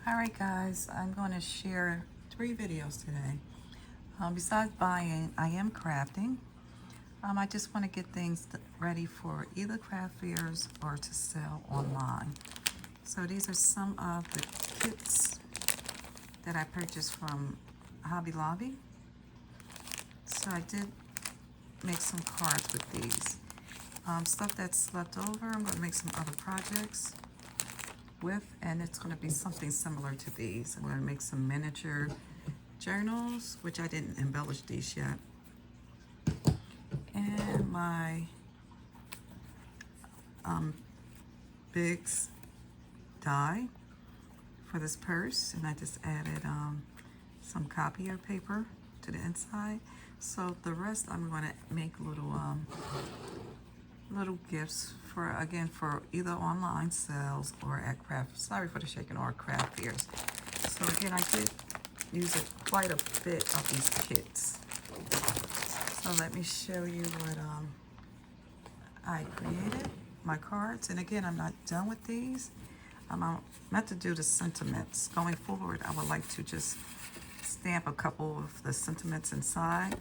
Alright guys, I'm going to share 3 videos today. Besides buying, I am crafting. I just want to get things ready for either craft fairs or to sell online. So these are some of the kits that I purchased from Hobby Lobby. So I did make some cards with these. Stuff that's left over, I'm going to make some other projects with, and it's going to be something similar to these. I'm going to make some miniature journals, which I didn't embellish these yet, and my Biggs die for this purse, and I just added some copier paper to the inside. So the rest I'm going to make little gifts for, again, for either online sales or at craft, sorry for the shaking, or craft fairs. So again, I did use quite a bit of these kits. So let me show you what I created, my cards. And again, I'm not done with these. I'm meant to do the sentiments. Going forward, I would like to just stamp a couple of the sentiments inside.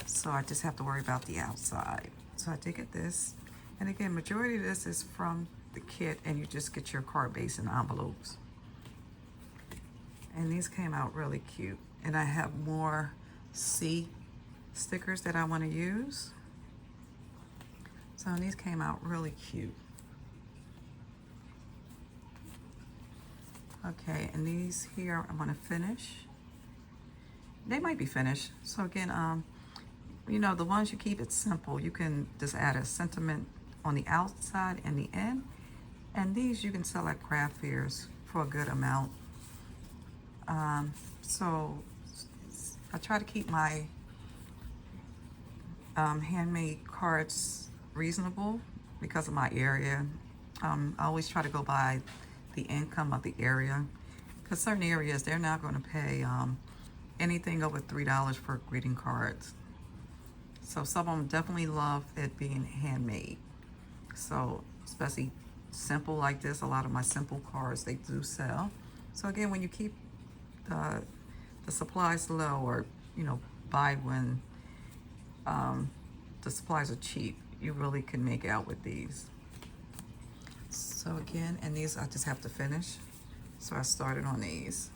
So I just have to worry about the outside. So I did get this. And again, majority of this is from the kit, and you just get your card base and envelopes. And these came out really cute. And I have more C stickers that I want to use. So these came out really cute. Okay, and these here I want to finish. They might be finished. So again, you know, the ones you keep it simple, you can just add a sentiment on the outside and the end. And these you can sell at craft fairs for a good amount. So I try to keep my handmade cards reasonable because of my area. I always try to go by the income of the area, because certain areas, they're not going to pay anything over $3 for greeting cards. So some of them definitely love it being handmade. So especially simple like this, a lot of my simple cards, they do sell. So again, when you keep the supplies low, or you know, buy when the supplies are cheap, you really can make out with these. So again, and these I just have to finish. So I started on these.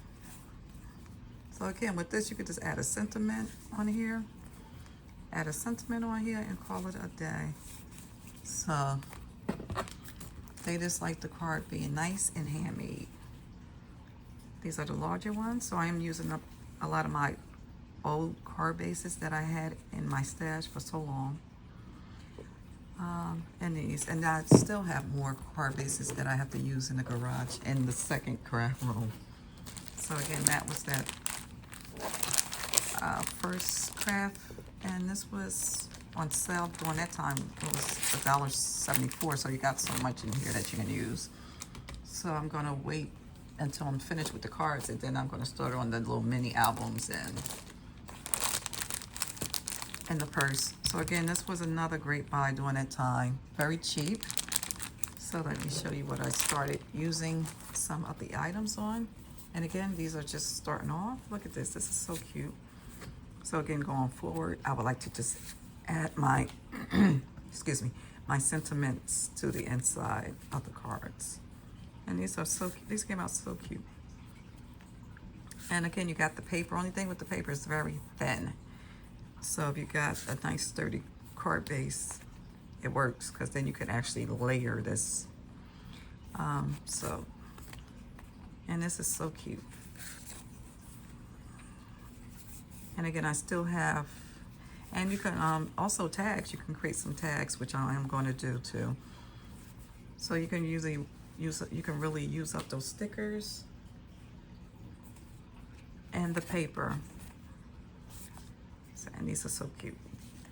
So again, with this, you could just add a sentiment on here. Add a sentiment on here and call it a day. So they just like the card being nice and handmade. These are the larger ones, so I am using up a lot of my old card bases that I had in my stash for so long. And these, and I still have more card bases that I have to use in the garage in the second craft room. So again, that was that first craft, and this was on sale during that time. It was $1.74, so you got so much in here that you can use. So I'm gonna wait until I'm finished with the cards, and then I'm gonna start on the little mini albums and the purse. So again, this was another great buy during that time. Very cheap. So let me show you what I started using some of the items on. And again, these are just starting off. Look at this. This is so cute. So again, going forward, I would like to just add my, excuse me, my sentiments to the inside of the cards. And these are so cute. These came out so cute. And again, you got the paper. Only thing with the paper is very thin. So if you got a nice sturdy card base, it works, because then you can actually layer this. And this is so cute. And again, I still have, and you can also tags. You can create some tags, which I am going to do too. So you can usually you can really use up those stickers and the paper. And these are so cute.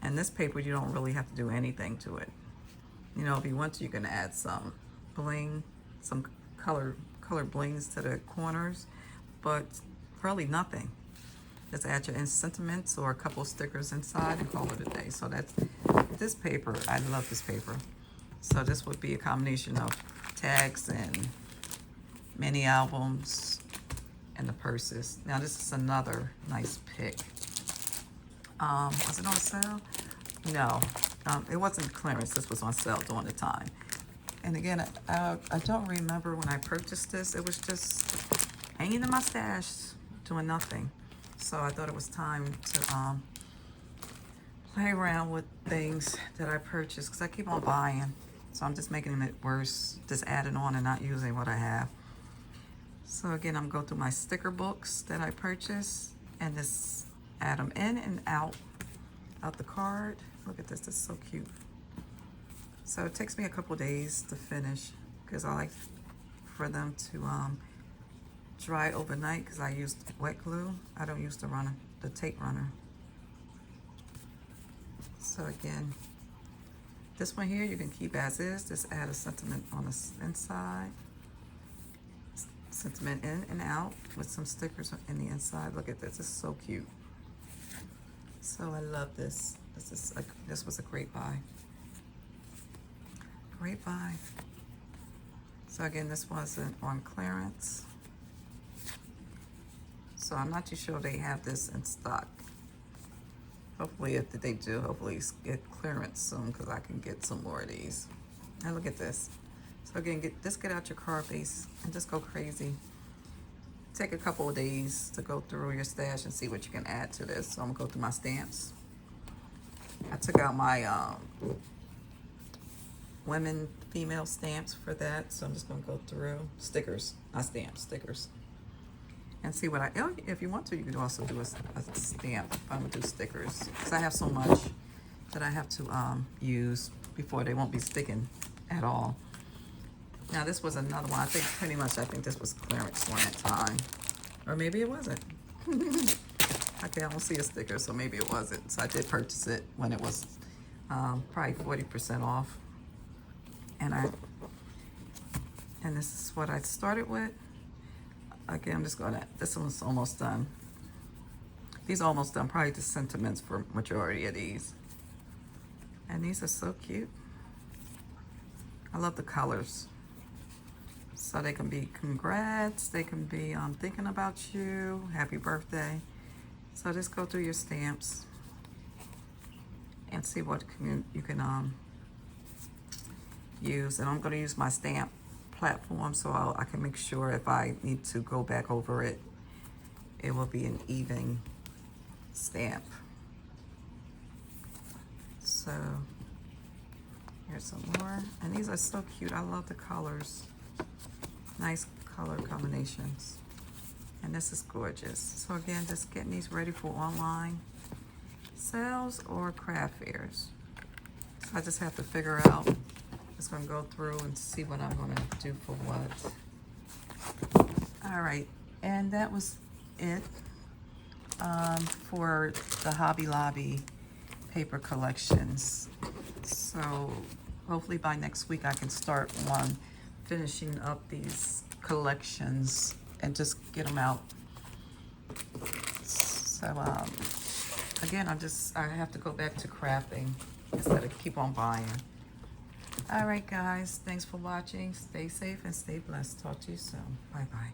And this paper, you don't really have to do anything to it. You know, if you want to, you can add some bling, some color blings to the corners, but really nothing. Just add your sentiments or a couple stickers inside and call it a day. So that's this paper. I love this paper. So this would be a combination of tags and mini albums and the purses. Now this is another nice pick. Was it on sale? No, it wasn't clearance. This was on sale during the time. And again, I don't remember when I purchased this. It was just hanging in my stash, doing nothing. So I thought it was time to play around with things that I purchased, because I keep on buying. So I'm just making it worse, just adding on and not using what I have. So again, I'm going through my sticker books that I purchased and just add them in and out the card. Look at this is so cute. So it takes me a couple days to finish, because I like for them to dry overnight, because I use wet glue. I don't use the tape runner. So again, this one here you can keep as is. Just add a sentiment on the inside. Sentiment in and out with some stickers in the inside. Look at this. It's so cute. So I love this. This was a great buy. Great buy. So again, this wasn't on clearance. So I'm not too sure they have this in stock. Hopefully, if they do, hopefully get clearance soon, because I can get some more of these. Now look at this. So again, get out your card base and just go crazy. Take a couple of days to go through your stash and see what you can add to this. So I'm gonna go through my stamps. I took out my female stamps for that. So I'm just gonna go through stickers, not stamps, stickers. And see what if you want to, you can also do a stamp. I'm gonna do stickers, because I have so much that I have to use before they won't be sticking at all. Now this was another one. I think this was clearance one at time, or maybe it wasn't. Okay, I don't see a sticker, so maybe it wasn't. So I did purchase it when it was probably 40% off, and this is what I started with. Again, this one's almost done. These are almost done. Probably the sentiments for majority of these. And these are so cute. I love the colors. So they can be congrats. They can be thinking about you. Happy birthday. So just go through your stamps and see what you can use. And I'm going to use my stamp platform, so I can make sure if I need to go back over it, it will be an even stamp. So here's some more, and these are so cute. I love the colors. Nice color combinations, and this is gorgeous. So again, just getting these ready for online sales or craft fairs. So I just have to figure out. Just gonna go through and see what I'm gonna do for what. All right, and that was it for the Hobby Lobby paper collections. So hopefully by next week I can start on finishing up these collections and just get them out. So again, I have to go back to crafting instead of keep on buying. All right, guys, thanks for watching. Stay safe and stay blessed. Talk to you soon. Bye-bye.